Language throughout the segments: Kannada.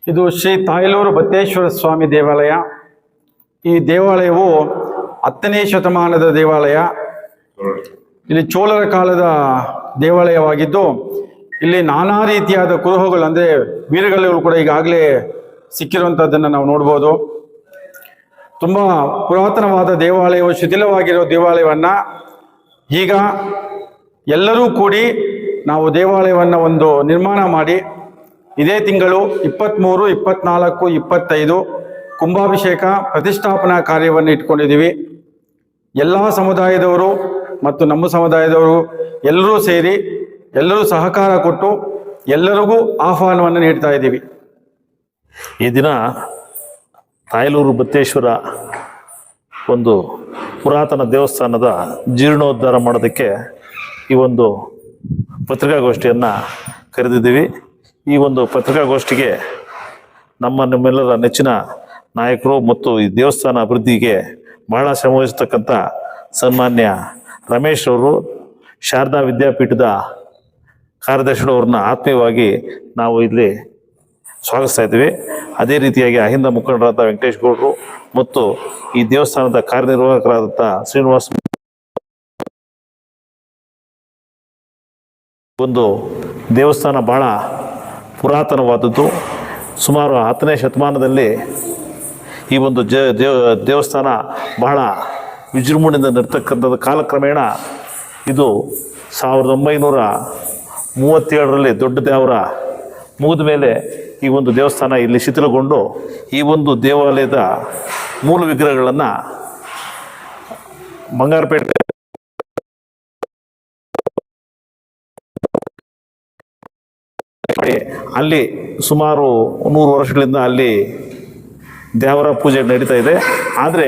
ಇದು ಶ್ರೀ ತಾಯಲೂರು ಬತ್ತೇಶ್ವರ ಸ್ವಾಮಿ ದೇವಾಲಯ. ಈ ದೇವಾಲಯವು 10ನೇ ಶತಮಾನದ ದೇವಾಲಯ. ಇಲ್ಲಿ ಚೋಳರ ಕಾಲದ ದೇವಾಲಯವಾಗಿದ್ದು ಇಲ್ಲಿ ನಾನಾ ರೀತಿಯಾದ ಕುರುಹುಗಳು ಅಂದರೆ ವೀರಗಳು ಕೂಡ ಈಗಾಗಲೇ ಸಿಕ್ಕಿರುವಂಥದ್ದನ್ನು ನಾವು ನೋಡ್ಬೋದು. ತುಂಬ ಪುರಾತನವಾದ ದೇವಾಲಯವು ಶಿಥಿಲವಾಗಿರೋ ದೇವಾಲಯವನ್ನು ಈಗ ಎಲ್ಲರೂ ಕೂಡಿ ನಾವು ದೇವಾಲಯವನ್ನು ಒಂದು ನಿರ್ಮಾಣ ಮಾಡಿ ಇದೇ ತಿಂಗಳು 23, 24, 25 ಕುಂಭಾಭಿಷೇಕ ಪ್ರತಿಷ್ಠಾಪನಾ ಕಾರ್ಯವನ್ನು ಇಟ್ಕೊಂಡಿದ್ದೀವಿ. ಎಲ್ಲ ಸಮುದಾಯದವರು ಮತ್ತು ನಮ್ಮ ಸಮುದಾಯದವರು ಎಲ್ಲರೂ ಸೇರಿ ಎಲ್ಲರೂ ಸಹಕಾರ ಕೊಟ್ಟು ಎಲ್ಲರಿಗೂ ಆಹ್ವಾನವನ್ನು ನೀಡ್ತಾ ಇದ್ದೀವಿ. ಈ ದಿನ ತಾಯಲೂರು ಬತ್ತೇಶ್ವರ ಒಂದು ಪುರಾತನ ದೇವಸ್ಥಾನದ ಜೀರ್ಣೋದ್ಧಾರ ಮಾಡೋದಕ್ಕೆ ಈ ಒಂದು ಪತ್ರಿಕಾಗೋಷ್ಠಿಯನ್ನು ಕರೆದಿದ್ದೀವಿ. ಈ ಒಂದು ಪತ್ರಿಕಾಗೋಷ್ಠಿಗೆ ನಮ್ಮೆಲ್ಲರ ನೆಚ್ಚಿನ ನಾಯಕರು ಮತ್ತು ಈ ದೇವಸ್ಥಾನ ಅಭಿವೃದ್ಧಿಗೆ ಬಹಳ ಶ್ರಮವಹಿಸ್ತಕ್ಕಂಥ ಸನ್ಮಾನ್ಯ ರಮೇಶ್ ಅವರು, ಶಾರದಾ ವಿದ್ಯಾಪೀಠದ ಕಾರ್ಯದರ್ಶಿಗಳವ್ರನ್ನ ಆತ್ಮೀಯವಾಗಿ ನಾವು ಇಲ್ಲಿ ಸ್ವಾಗತಿಸ್ತಾ ಇದ್ದೀವಿ. ಅದೇ ರೀತಿಯಾಗಿ ಅಹಿಂದ ಮುಖಂಡರಾದ ವೆಂಕಟೇಶ್ ಗೌಡರು ಮತ್ತು ಈ ದೇವಸ್ಥಾನದ ಕಾರ್ಯನಿರ್ವಾಹಕರಾದಂಥ ಶ್ರೀನಿವಾಸ್. ಒಂದು ದೇವಸ್ಥಾನ ಬಹಳ ಪುರಾತನವಾದದ್ದು. ಸುಮಾರು 10ನೇ ಶತಮಾನದಲ್ಲಿ ಈ ಒಂದು ದೇವಸ್ಥಾನ ಬಹಳ ವಿಜೃಂಭಣೆಯಿಂದ ನಡ್ತಕ್ಕಂಥದ್ದು. ಕಾಲಕ್ರಮೇಣ ಇದು 1937ರಲ್ಲಿ ದೊಡ್ಡ ದೇವರ ಮುಗಿದ ಮೇಲೆ ಈ ಒಂದು ದೇವಸ್ಥಾನ ಇಲ್ಲಿ ಶಿಥಿಲಗೊಂಡು ಈ ಒಂದು ದೇವಾಲಯದ ಮೂಲ ವಿಗ್ರಹಗಳನ್ನು ಬಂಗಾರಪೇಟೆ ಅಲ್ಲಿ ಸುಮಾರು 100 ವರ್ಷಗಳಿಂದ ಅಲ್ಲಿ ದೇವರ ಪೂಜೆ ನಡೀತಾ ಇದೆ. ಆದರೆ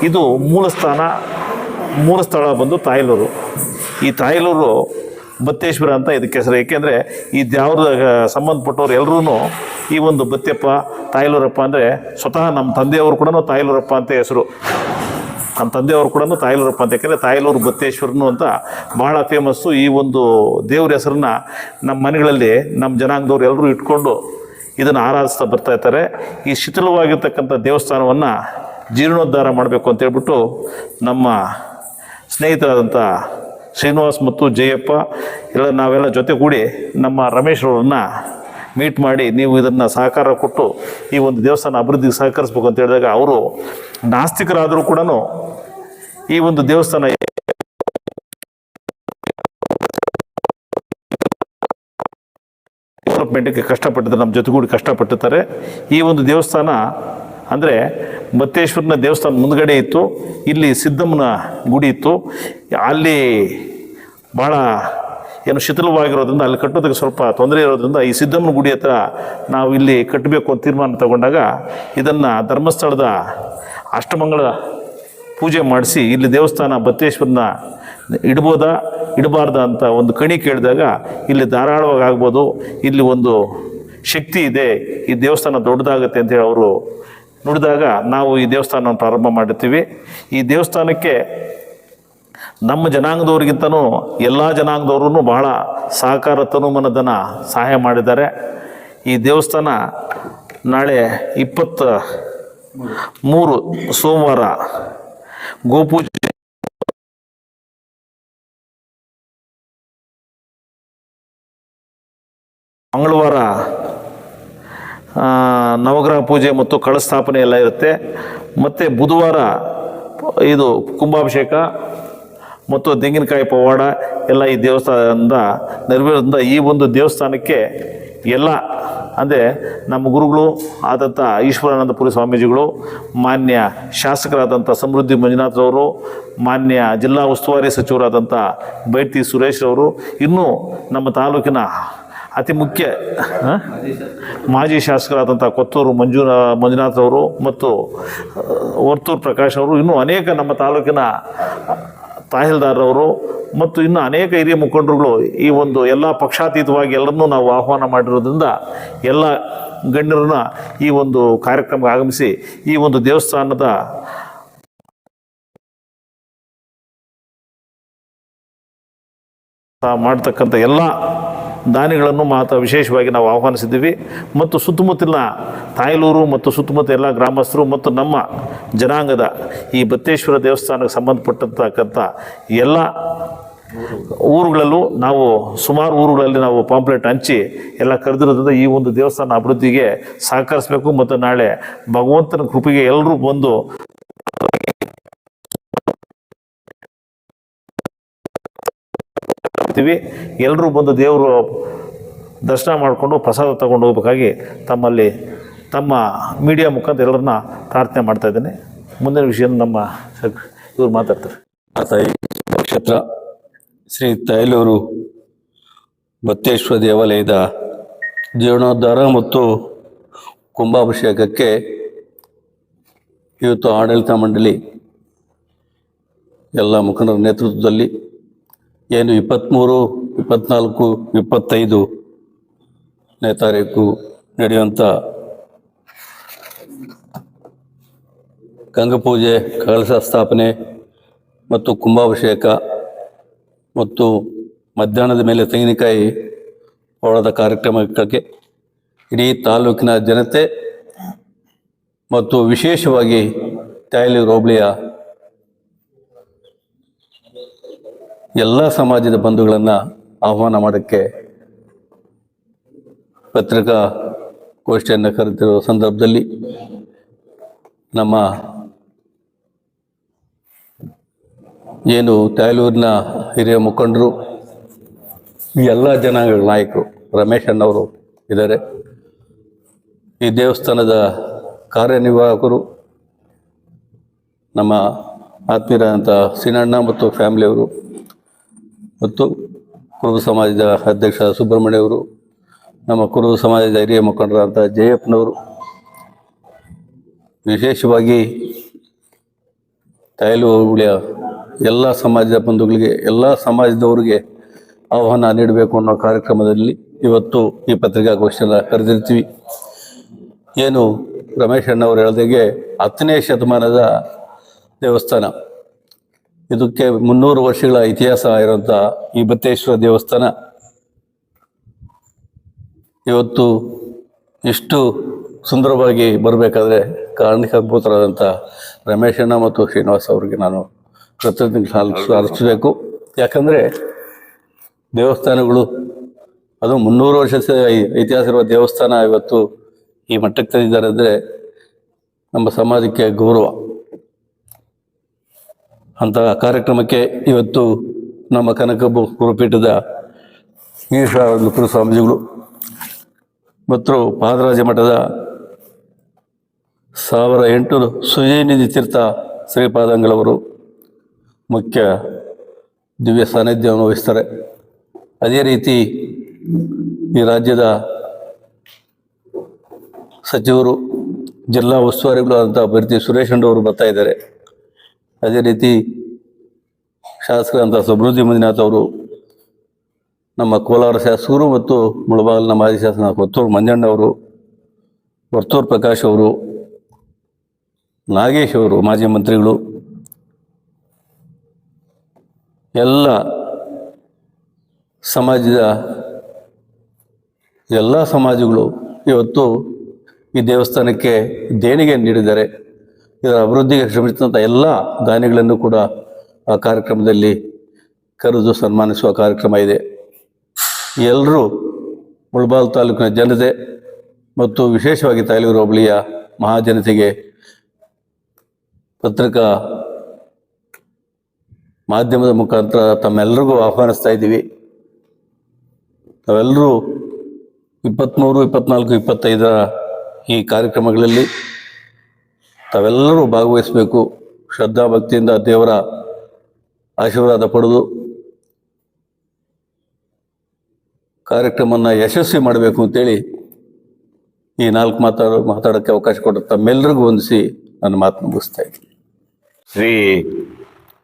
ಇದು ಮೂಲ ಸ್ಥಳ ಬಂದು ತಾಯಲೂರು. ಈ ತಾಯಲೂರು ಬತ್ತೇಶ್ವರ ಅಂತ ಇದಕ್ಕೆ ಹೆಸರು. ಏಕೆಂದರೆ ಈ ದೇವ್ರ ಸಂಬಂಧಪಟ್ಟವ್ರು ಎಲ್ಲರೂ ಈ ಒಂದು ಬತ್ತೆಪ್ಪ ತಾಯಲೂರಪ್ಪ ಅಂದರೆ ಸ್ವತಃ ನಮ್ಮ ತಂದೆಯವರು ಕೂಡ ತಾಯಲೂರಪ್ಪ ಅಂತ ಹೆಸರು. ನಮ್ಮ ತಂದೆಯವರು ಕೂಡ ತಾಯಲೂರಪ್ಪ ಅಂತ, ಯಾಕೆಂದರೆ ತಾಯಲೂರು ಬತ್ತೇಶ್ವರನು ಅಂತ ಬಹಳ ಫೇಮಸ್ಸು. ಈ ಒಂದು ದೇವ್ರ ಹೆಸರನ್ನ ನಮ್ಮ ಮನೆಗಳಲ್ಲಿ ನಮ್ಮ ಜನಾಂಗದವ್ರು ಎಲ್ಲರೂ ಇಟ್ಕೊಂಡು ಇದನ್ನು ಆರಾಧಿಸ್ತಾ ಬರ್ತಾ ಇರ್ತಾರೆ. ಈ ಶಿಥಿಲವಾಗಿರ್ತಕ್ಕಂಥ ದೇವಸ್ಥಾನವನ್ನು ಜೀರ್ಣೋದ್ಧಾರ ಮಾಡಬೇಕು ಅಂತೇಳ್ಬಿಟ್ಟು ನಮ್ಮ ಸ್ನೇಹಿತರಾದಂಥ ಶ್ರೀನಿವಾಸ್ ಮತ್ತು ಜಯಪ್ಪ ನಾವೆಲ್ಲ ಜೊತೆಗೂಡಿ ನಮ್ಮ ರಮೇಶ್ ಅವರನ್ನು ಮೀಟ್ ಮಾಡಿ ನೀವು ಇದನ್ನು ಸಹಕಾರ ಕೊಟ್ಟು ಈ ಒಂದು ದೇವಸ್ಥಾನ ಅಭಿವೃದ್ಧಿಗೆ ಸಹಕರಿಸ್ಬೇಕು ಅಂತ ಹೇಳಿದಾಗ ಅವರು ನಾಸ್ತಿಕರಾದರೂ ಕೂಡ ಈ ಒಂದು ದೇವಸ್ಥಾನ ಡೆವಲಪ್ಮೆಂಟ್ಗೆ ಕಷ್ಟಪಟ್ಟಿದ್ದಾರೆ, ನಮ್ಮ ಜೊತೆಗೂಡಿ ಕಷ್ಟಪಟ್ಟಿರ್ತಾರೆ. ಈ ಒಂದು ದೇವಸ್ಥಾನ ಅಂದರೆ ಬತ್ತೇಶ್ವರನ ದೇವಸ್ಥಾನ ಮುಂದ್ಗಡೆ ಇತ್ತು. ಇಲ್ಲಿ ಸಿದ್ದಮ್ಮನ ಗುಡಿ ಇತ್ತು. ಅಲ್ಲಿ ಭಾಳ ಶಿಥಿಲವಾಗಿರೋದ್ರಿಂದ ಅಲ್ಲಿ ಕಟ್ಟೋದಕ್ಕೆ ಸ್ವಲ್ಪ ತೊಂದರೆ ಇರೋದ್ರಿಂದ ಈ ಸಿದ್ದಮ್ಮನ ಗುಡಿ ಹತ್ರ ನಾವು ಇಲ್ಲಿ ಕಟ್ಟಬೇಕು ಅಂತ ತೀರ್ಮಾನ ತಗೊಂಡಾಗ ಇದನ್ನು ಧರ್ಮಸ್ಥಳದ ಅಷ್ಟಮಂಗಳ ಪೂಜೆ ಮಾಡಿಸಿ ಇಲ್ಲಿ ದೇವಸ್ಥಾನ ಬತ್ತೇಶ್ವರನ ಇಡಬಾರ್ದ ಅಂತ ಒಂದು ಕಣಿ ಕೇಳಿದಾಗ ಇಲ್ಲಿ ಧಾರಾಳವಾಗಿ ಆಗ್ಬೋದು, ಇಲ್ಲಿ ಒಂದು ಶಕ್ತಿ ಇದೆ, ಈ ದೇವಸ್ಥಾನ ದೊಡ್ಡದಾಗುತ್ತೆ ಅಂತೇಳಿ ಅವರು ನುಡಿದಾಗ ನಾವು ಈ ದೇವಸ್ಥಾನವನ್ನು ಪ್ರಾರಂಭ ಮಾಡಿರ್ತೀವಿ. ಈ ದೇವಸ್ಥಾನಕ್ಕೆ ನಮ್ಮ ಜನಾಂಗದವ್ರಿಗಿಂತನೂ ಎಲ್ಲ ಜನಾಂಗದವ್ರೂ ಬಹಳ ಸಹಕಾರ ತನುಮನದನ ಸಹಾಯ ಮಾಡಿದ್ದಾರೆ. ಈ ದೇವಸ್ಥಾನ ನಾಳೆ 23 ಸೋಮವಾರ ಗೋಪೂಜೆ, ಮಂಗಳವಾರ ನವಗ್ರಹ ಪೂಜೆ ಮತ್ತು ಕಳಸ್ಥಾಪನೆ ಎಲ್ಲ ಇರುತ್ತೆ. ಮತ್ತು ಬುಧವಾರ ಇದು ಕುಂಭಾಭಿಷೇಕ ಮತ್ತು ತೆಂಗಿನಕಾಯಿ ಪವಾಡ ಎಲ್ಲ ಈ ದೇವಸ್ಥಾನದಿಂದ ನೆರವೇರೋದ್ರಿಂದ ಈ ಒಂದು ದೇವಸ್ಥಾನಕ್ಕೆ ಎಲ್ಲ ಅಂದರೆ ನಮ್ಮ ಗುರುಗಳು ಆದಂಥ ಈಶ್ವರಾನಂದಪುರಿ ಸ್ವಾಮೀಜಿಗಳು, ಮಾನ್ಯ ಶಾಸಕರಾದಂಥ ಸಮೃದ್ಧಿ ಮಂಜುನಾಥ್ರವರು, ಮಾನ್ಯ ಜಿಲ್ಲಾ ಉಸ್ತುವಾರಿ ಸಚಿವರಾದಂಥ ಬೈತಿ ಸುರೇಶ್ರವರು, ಇನ್ನೂ ನಮ್ಮ ತಾಲೂಕಿನ ಅತಿ ಮುಖ್ಯ ಮಾಜಿ ಶಾಸಕರಾದಂಥ ಕೊತ್ತೂರು ಮಂಜುನಾಥ್ರವರು ಮತ್ತು ವರ್ತೂರು ಪ್ರಕಾಶ್ ಅವರು, ಇನ್ನೂ ಅನೇಕ ನಮ್ಮ ತಾಲೂಕಿನ ತಹಸೀಲ್ದಾರವರು ಮತ್ತು ಇನ್ನು ಅನೇಕ ಹಿರಿಯ ಮುಖಂಡರುಗಳು ಈ ಒಂದು ಎಲ್ಲ ಪಕ್ಷಾತೀತವಾಗಿ ಎಲ್ಲರನ್ನೂ ನಾವು ಆಹ್ವಾನ ಮಾಡಿರೋದ್ರಿಂದ ಎಲ್ಲ ಗಣ್ಯರನ್ನ ಈ ಒಂದು ಕಾರ್ಯಕ್ರಮಕ್ಕೆ ಆಗಮಿಸಿ ಈ ಒಂದು ದೇವಸ್ಥಾನದ ಮಾಡ್ತಕ್ಕಂಥ ಎಲ್ಲ ದಾನಿಗಳನ್ನು ವಿಶೇಷವಾಗಿ ನಾವು ಆಹ್ವಾನಿಸಿದ್ದೀವಿ. ಮತ್ತು ಸುತ್ತಮುತ್ತಲಿನ ತಾಯ್ಲೂರು ಮತ್ತು ಸುತ್ತಮುತ್ತ ಎಲ್ಲ ಗ್ರಾಮಸ್ಥರು ಮತ್ತು ನಮ್ಮ ಜನಾಂಗದ ಈ ಬತ್ತೇಶ್ವರ ದೇವಸ್ಥಾನಕ್ಕೆ ಸಂಬಂಧಪಟ್ಟಂತಕ್ಕಂಥ ಎಲ್ಲ ಊರುಗಳಲ್ಲೂ ನಾವು ಸುಮಾರು ಊರುಗಳಲ್ಲಿ ನಾವು ಪಾಂಪ್ಲೆಟ್ ಹಂಚಿ ಎಲ್ಲ ಕರೆದಿರೋದ್ರಿಂದ ಈ ಒಂದು ದೇವಸ್ಥಾನ ಅಭಿವೃದ್ಧಿಗೆ ಸಹಕರಿಸಬೇಕು. ಮತ್ತು ನಾಳೆ ಭಗವಂತನ ಕೃಪೆಗೆ ಎಲ್ಲರೂ ಬಂದು ಎಲ್ಲರೂ ಬಂದು ದೇವರು ದರ್ಶನ ಮಾಡಿಕೊಂಡು ಪ್ರಸಾದ ತಗೊಂಡು ಹೋಗ್ಬೇಕಾಗಿ ತಮ್ಮ ಮೀಡಿಯಾ ಮುಖಾಂತರ ಎಲ್ಲರನ್ನ ಪ್ರಾರ್ಥನೆ ಮಾಡ್ತಾ ಇದ್ದೇನೆ. ಮುಂದಿನ ವಿಷಯ ನಮ್ಮ ಇವ್ರು ಮಾತಾಡ್ತಾರೆ. ತಾಯಿ ನಕ್ಷತ್ರ ಶ್ರೀ ತಾಯ್ಲೂರು ಬತ್ತೇಶ್ವರ ದೇವಾಲಯದ ಜೀರ್ಣೋದ್ಧಾರ ಮತ್ತು ಕುಂಭಾಭಿಷೇಕಕ್ಕೆ ಇವತ್ತು ಆಡಳಿತ ಮಂಡಳಿ ಎಲ್ಲ ಮುಖಂಡರ ನೇತೃತ್ವದಲ್ಲಿ ಏನು 23, 24, 25ನೇ ತಾರೀಕು ನಡೆಯುವಂಥ ಗಂಗಪೂಜೆ, ಕಳಶ ಸ್ಥಾಪನೆ ಮತ್ತು ಕುಂಭಾಭಿಷೇಕ ಮತ್ತು ಮಧ್ಯಾಹ್ನದ ಮೇಲೆ ತೆಂಗಿನಕಾಯಿ ಹೊಡೆದ ಕಾರ್ಯಕ್ರಮಕ್ಕೆ ಇಡೀ ತಾಲೂಕಿನ ಜನತೆ ಮತ್ತು ವಿಶೇಷವಾಗಿ ತಾಯ್ಲೂರು ಹೋಬಳಿಯ ಎಲ್ಲ ಸಮಾಜದ ಬಂಧುಗಳನ್ನು ಆಹ್ವಾನ ಮಾಡೋಕ್ಕೆ ಪತ್ರಿಕಾಗೋಷ್ಠಿಯನ್ನು ಕರೆದಿರುವ ಸಂದರ್ಭದಲ್ಲಿ ನಮ್ಮ ಏನು ತಾಯ್ಲೂರಿನ ಹಿರಿಯ ಮುಖಂಡರು, ಎಲ್ಲ ಜನಾಂಗಗಳ ನಾಯಕರು, ರಮೇಶ್ ಅಣ್ಣವರು ಇದ್ದಾರೆ, ಈ ದೇವಸ್ಥಾನದ ಕಾರ್ಯನಿರ್ವಾಹಕರು, ನಮ್ಮ ಆತ್ಮೀಯರಾದಂಥ ಸೀನಣ್ಣ ಮತ್ತು ಫ್ಯಾಮಿಲಿಯವರು, ಮತ್ತು ಕುರುಬ ಸಮಾಜದ ಅಧ್ಯಕ್ಷ ಸುಬ್ರಹ್ಮಣ್ಯವರು, ನಮ್ಮ ಕುರುಬ ಸಮಾಜದ ಹಿರಿಯ ಮುಖಂಡರಾದಂಥ ಜಯಪ್ಪನವರು, ವಿಶೇಷವಾಗಿ ತಾಯ್ಲೂರು ಹೋಬಳಿಯ ಎಲ್ಲ ಸಮಾಜದ ಬಂಧುಗಳಿಗೆ, ಎಲ್ಲ ಸಮಾಜದವರಿಗೆ ಆಹ್ವಾನ ನೀಡಬೇಕು ಅನ್ನೋ ಕಾರ್ಯಕ್ರಮದಲ್ಲಿ ಇವತ್ತು ಈ ಪತ್ರಿಕಾಗೋಷ್ಠಿಯನ್ನು ಕರೆದಿರ್ತೀವಿ. ಏನು ರಮೇಶ್ ಅಣ್ಣವರು ಹೇಳಿದಾಗೆ 10ನೇ ಶತಮಾನದ ದೇವಸ್ಥಾನ, ಇದಕ್ಕೆ 300 ವರ್ಷಗಳ ಇತಿಹಾಸ ಇರುವಂಥ ಈ ಬತ್ತೇಶ್ವರ ದೇವಸ್ಥಾನ ಇವತ್ತು ಇಷ್ಟು ಸುಂದರವಾಗಿ ಬರಬೇಕಾದ್ರೆ ಕಾರಣೀಭೂತರಾದಂಥ ರಮೇಶ್ ಅಣ್ಣ ಮತ್ತು ಶ್ರೀನಿವಾಸ್ ಅವರಿಗೆ ನಾನು ಕೃತಜ್ಞತೆ ಅರ್ಪಿಸಬೇಕು. ಯಾಕಂದರೆ ದೇವಸ್ಥಾನಗಳು, ಅದು 300 ವರ್ಷದ ಇತಿಹಾಸ ಇರುವ ದೇವಸ್ಥಾನ ಇವತ್ತು ಈ ಮಟ್ಟಕ್ಕೆ ತಂದಿದ್ದಾರೆ ಅಂದರೆ ನಮ್ಮ ಸಮಾಜಕ್ಕೆ ಗೌರವ. ಅಂತಹ ಕಾರ್ಯಕ್ರಮಕ್ಕೆ ಇವತ್ತು ನಮ್ಮ ಕನಕ ಗುರುಪೀಠದ ಈಶ್ವರ ಸ್ವಾಮೀಜಿಗಳು ಮತ್ತು ಪಾದರಾಜ ಮಠದ 1800 ಸುಜಯನಿಧಿ ತೀರ್ಥ ಶ್ರೀಪಾದಂಗಳವರು ಮುಖ್ಯ ದಿವ್ಯ ಸಾನ್ನಿಧ್ಯವನ್ನು ವಹಿಸ್ತಾರೆ. ಅದೇ ರೀತಿ ಈ ರಾಜ್ಯದ ಸಚಿವರು, ಜಿಲ್ಲಾ ಉಸ್ತುವಾರಿಗಳು ಅಂತ ಅಭ್ಯರ್ಥಿ ಸುರೇಶ್ ಅಂಡವರು ಬರ್ತಾ ಇದ್ದಾರೆ. ಅದೇ ರೀತಿ ಶಾಸಕರಂಥ ಸಮೃದ್ಧಿ ಮಂಜುನಾಥ್ ಅವರು, ನಮ್ಮ ಕೋಲಾರ ಶಾಸಕರು ಮತ್ತು ಮುಳಬಾಗಿಲಿನ ಮಾಜಿ ಶಾಸಕ ಕೊತ್ತೂರು ಮಂಜಣ್ಣವರು, ವರ್ತೂರು ಪ್ರಕಾಶ್ ಅವರು, ನಾಗೇಶ್ ಅವರು ಮಾಜಿ ಮಂತ್ರಿಗಳು, ಎಲ್ಲ ಸಮಾಜದ ಎಲ್ಲ ಸಮಾಜಗಳು ಇವತ್ತು ಈ ದೇವಸ್ಥಾನಕ್ಕೆ ದೇಣಿಗೆ ನೀಡಿದ್ದಾರೆ. ಇದರ ಅಭಿವೃದ್ಧಿಗೆ ಶ್ರಮಿಸಿದಂಥ ಎಲ್ಲ ದಾನಿಗಳನ್ನು ಕೂಡ ಆ ಕಾರ್ಯಕ್ರಮದಲ್ಲಿ ಕರೆದು ಸನ್ಮಾನಿಸುವ ಕಾರ್ಯಕ್ರಮ ಇದೆ. ಎಲ್ಲರೂ ಮುಳಬಾಗಿಲು ತಾಲೂಕಿನ ಜನತೆ ಮತ್ತು ವಿಶೇಷವಾಗಿ ತಾಯ್ಲೂರು ಹೋಬಳಿಯ ಮಹಾಜನತೆಗೆ ಪತ್ರಿಕಾ ಮಾಧ್ಯಮದ ಮುಖಾಂತರ ತಮ್ಮೆಲ್ಲರಿಗೂ ಆಹ್ವಾನಿಸ್ತಾ ಇದ್ದೀವಿ. ನಾವೆಲ್ಲರೂ 23, 24, 25ರ ಈ ಕಾರ್ಯಕ್ರಮಗಳಲ್ಲಿ ತಾವೆಲ್ಲರೂ ಭಾಗವಹಿಸಬೇಕು. ಶ್ರದ್ಧಾಭಕ್ತಿಯಿಂದ ದೇವರ ಆಶೀರ್ವಾದ ಪಡೆದು ಕಾರ್ಯಕ್ರಮವನ್ನು ಯಶಸ್ವಿ ಮಾಡಬೇಕು ಅಂತೇಳಿ ಈ 4 ಮಾತಾಡೋಕ್ಕೆ ಅವಕಾಶ ಕೊಟ್ಟು ತಮ್ಮೆಲ್ಲರಿಗೂ ವಂದಿಸಿ ನನ್ನ ಮಾತು ಮುಗಿಸ್ತಾ ಇದ್ದೀನಿ. ಶ್ರೀ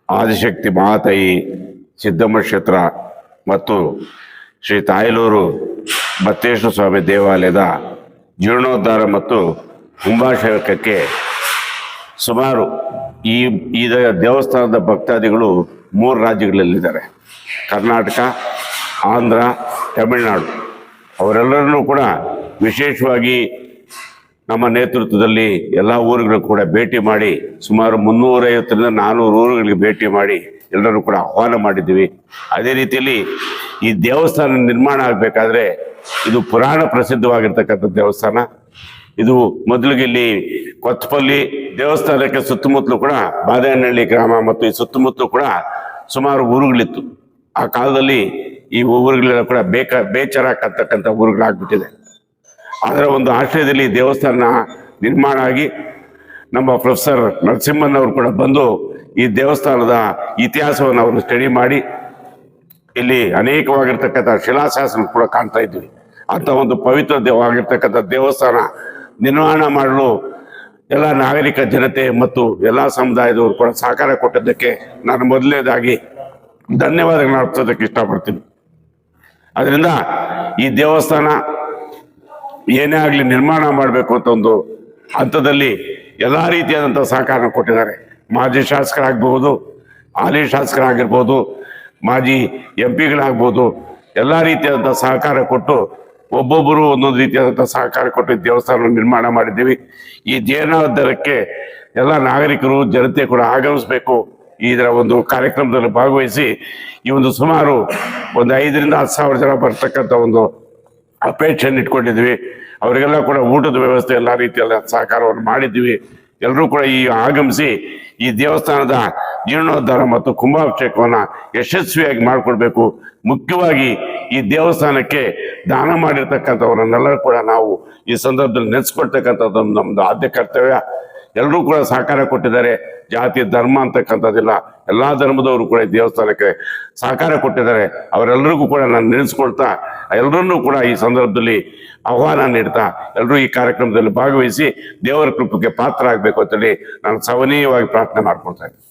ಆದಿಶಕ್ತಿ ಮಹಾತಾಯಿ ಸಿದ್ದಮ್ಮ ಕ್ಷೇತ್ರ ಮತ್ತು ಶ್ರೀ ತಾಯ್ಲೂರು ಬತ್ತೇಶ್ವರ ಸ್ವಾಮಿ ದೇವಾಲಯದ ಜೀರ್ಣೋದ್ಧಾರ ಮತ್ತು ಕುಂಭಾಭಿಷೇಕಕ್ಕೆ ಸುಮಾರು ಈ ದೇವಸ್ಥಾನದ ಭಕ್ತಾದಿಗಳು 3 ರಾಜ್ಯಗಳಲ್ಲಿದ್ದಾರೆ. ಕರ್ನಾಟಕ, ಆಂಧ್ರ ತಮಿಳುನಾಡು. ಅವರೆಲ್ಲರನ್ನೂ ಕೂಡ ವಿಶೇಷವಾಗಿ ನಮ್ಮ ನೇತೃತ್ವದಲ್ಲಿ ಎಲ್ಲ ಊರುಗಳು ಕೂಡ ಭೇಟಿ ಮಾಡಿ ಸುಮಾರು 350ರಿಂದ 400 ಊರುಗಳಿಗೆ ಭೇಟಿ ಮಾಡಿ ಎಲ್ಲರೂ ಕೂಡ ಆಹ್ವಾನ ಮಾಡಿದ್ದೀವಿ. ಅದೇ ರೀತಿಯಲ್ಲಿ ಈ ದೇವಸ್ಥಾನ ನಿರ್ಮಾಣ ಆಗಬೇಕಾದ್ರೆ ಇದು ಪುರಾಣ ಪ್ರಸಿದ್ಧವಾಗಿರ್ತಕ್ಕಂಥ ದೇವಸ್ಥಾನ. ಇದು ಮೊದಲಿಗೆ ಇಲ್ಲಿ ಕೊತ್ತಪಲ್ಲಿ ದೇವಸ್ಥಾನಕ್ಕೆ ಸುತ್ತಮುತ್ತಲೂ ಕೂಡ ಬಾದೇಹನಹಳ್ಳಿ ಗ್ರಾಮ ಮತ್ತು ಈ ಸುತ್ತಮುತ್ತಲೂ ಕೂಡ ಸುಮಾರು ಊರುಗಳಿತ್ತು. ಆ ಕಾಲದಲ್ಲಿ ಈ ಊರುಗಳೆಲ್ಲ ಕೂಡ ಬೇಚರಾಗ್ತಕ್ಕಂಥ ಊರುಗಳಾಗ್ಬಿಟ್ಟಿದೆ. ಅದರ ಒಂದು ಆಶ್ರಯದಲ್ಲಿ ದೇವಸ್ಥಾನ ನಿರ್ಮಾಣ ಆಗಿ ನಮ್ಮ ಪ್ರೊಫೆಸರ್ ನರಸಿಂಹನ್ ಅವರು ಕೂಡ ಬಂದು ಈ ದೇವಸ್ಥಾನದ ಇತಿಹಾಸವನ್ನು ಅವರು ಸ್ಟಡಿ ಮಾಡಿ ಇಲ್ಲಿ ಅನೇಕವಾಗಿರ್ತಕ್ಕಂಥ ಶಿಲಾಶಾಸನ ಕೂಡ ಕಾಣ್ತಾ ಇದ್ವಿ. ಅಂತ ಒಂದು ಪವಿತ್ರವಾಗಿರ್ತಕ್ಕಂಥ ದೇವಸ್ಥಾನ ನಿರ್ಮಾಣ ಮಾಡಲು ಎಲ್ಲ ನಾಗರಿಕ ಜನತೆ ಮತ್ತು ಎಲ್ಲ ಸಮುದಾಯದವರು ಕೂಡ ಸಹಕಾರ ಕೊಟ್ಟಿದ್ದಕ್ಕೆ ನಾನು ಮೊದಲನೇದಾಗಿ ಧನ್ಯವಾದಗಳನ್ನ ಅರ್ಪಿಸೋದಕ್ಕೆ ಇಷ್ಟಪಡ್ತೀನಿ. ಅದರಿಂದ ಈ ದೇವಸ್ಥಾನ ಏನೇ ಆಗಲಿ ನಿರ್ಮಾಣ ಮಾಡಬೇಕು ಅಂತ ಒಂದು ಹಂತದಲ್ಲಿ ಎಲ್ಲ ರೀತಿಯಾದಂಥ ಸಹಕಾರ ಕೊಟ್ಟಿದ್ದಾರೆ. ಮಾಜಿ ಶಾಸಕರಾಗ್ಬೋದು, ಹಾಲಿ ಶಾಸಕರಾಗಿರ್ಬೋದು, ಮಾಜಿ MP ಗಳಾಗ್ಬೋದು, ಎಲ್ಲ ರೀತಿಯಾದಂಥ ಸಹಕಾರ ಕೊಟ್ಟು ಒಬ್ಬೊಬ್ಬರು ಒಂದೊಂದು ರೀತಿಯಾದಂಥ ಸಹಕಾರ ಕೊಟ್ಟು ದೇವಸ್ಥಾನ ನಿರ್ಮಾಣ ಮಾಡಿದ್ದೀವಿ. ಈ ಜೀರ್ಣೋದ್ಧಾರಕ್ಕೆ ಎಲ್ಲ ನಾಗರಿಕರು ಜನತೆ ಕೂಡ ಆಗಮಿಸಬೇಕು. ಇದರ ಒಂದು ಕಾರ್ಯಕ್ರಮದಲ್ಲಿ ಭಾಗವಹಿಸಿ ಈ ಒಂದು ಸುಮಾರು ಒಂದು 5ರಿಂದ 10,000 ಜನ ಬರ್ತಕ್ಕಂಥ ಒಂದು ಅಪೇಕ್ಷೆಯನ್ನು ಇಟ್ಕೊಂಡಿದ್ವಿ. ಅವರಿಗೆಲ್ಲ ಕೂಡ ಊಟದ ವ್ಯವಸ್ಥೆ ಎಲ್ಲ ರೀತಿಯ ಸಹಕಾರವನ್ನು ಮಾಡಿದ್ವಿ. ಎಲ್ಲರೂ ಕೂಡ ಈ ಆಗಮಿಸಿ ಈ ದೇವಸ್ಥಾನದ ಜೀರ್ಣೋದ್ಧಾರ ಮತ್ತು ಕುಂಭಾಭಿಷೇಕವನ್ನು ಯಶಸ್ವಿಯಾಗಿ ಮಾಡಿಕೊಡ್ಬೇಕು. ಮುಖ್ಯವಾಗಿ ಈ ದೇವಸ್ಥಾನಕ್ಕೆ ದಾನ ಮಾಡಿರ್ತಕ್ಕಂಥವರನ್ನೆಲ್ಲರೂ ಕೂಡ ನಾವು ಈ ಸಂದರ್ಭದಲ್ಲಿ ನೆನೆಸ್ಕೊಳ್ತಕ್ಕಂಥದ್ದು ನಮ್ಮದು ಆದ್ಯ ಕರ್ತವ್ಯ. ಎಲ್ಲರೂ ಕೂಡ ಸಹಕಾರ ಕೊಟ್ಟಿದ್ದಾರೆ. ಜಾತಿ ಧರ್ಮ ಅಂತಕ್ಕಂಥದ್ದಿಲ್ಲ, ಎಲ್ಲ ಧರ್ಮದವರು ಕೂಡ ಈ ದೇವಸ್ಥಾನಕ್ಕೆ ಸಹಕಾರ ಕೊಟ್ಟಿದ್ದಾರೆ. ಅವರೆಲ್ಲರಿಗೂ ಕೂಡ ನಾನು ನೆನೆಸ್ಕೊಳ್ತಾ ಎಲ್ಲರನ್ನೂ ಕೂಡ ಈ ಸಂದರ್ಭದಲ್ಲಿ ಆಹ್ವಾನ ನೀಡ್ತಾ ಎಲ್ಲರೂ ಈ ಕಾರ್ಯಕ್ರಮದಲ್ಲಿ ಭಾಗವಹಿಸಿ ದೇವರ ಕೃಪೆಗೆ ಪಾತ್ರ ಆಗಬೇಕು ಅಂತೇಳಿ ನಾನು ಸವನೀಯವಾಗಿ ಪ್ರಾರ್ಥನೆ ಮಾಡ್ಕೊಳ್ತಾ ಇದ್ದೀನಿ.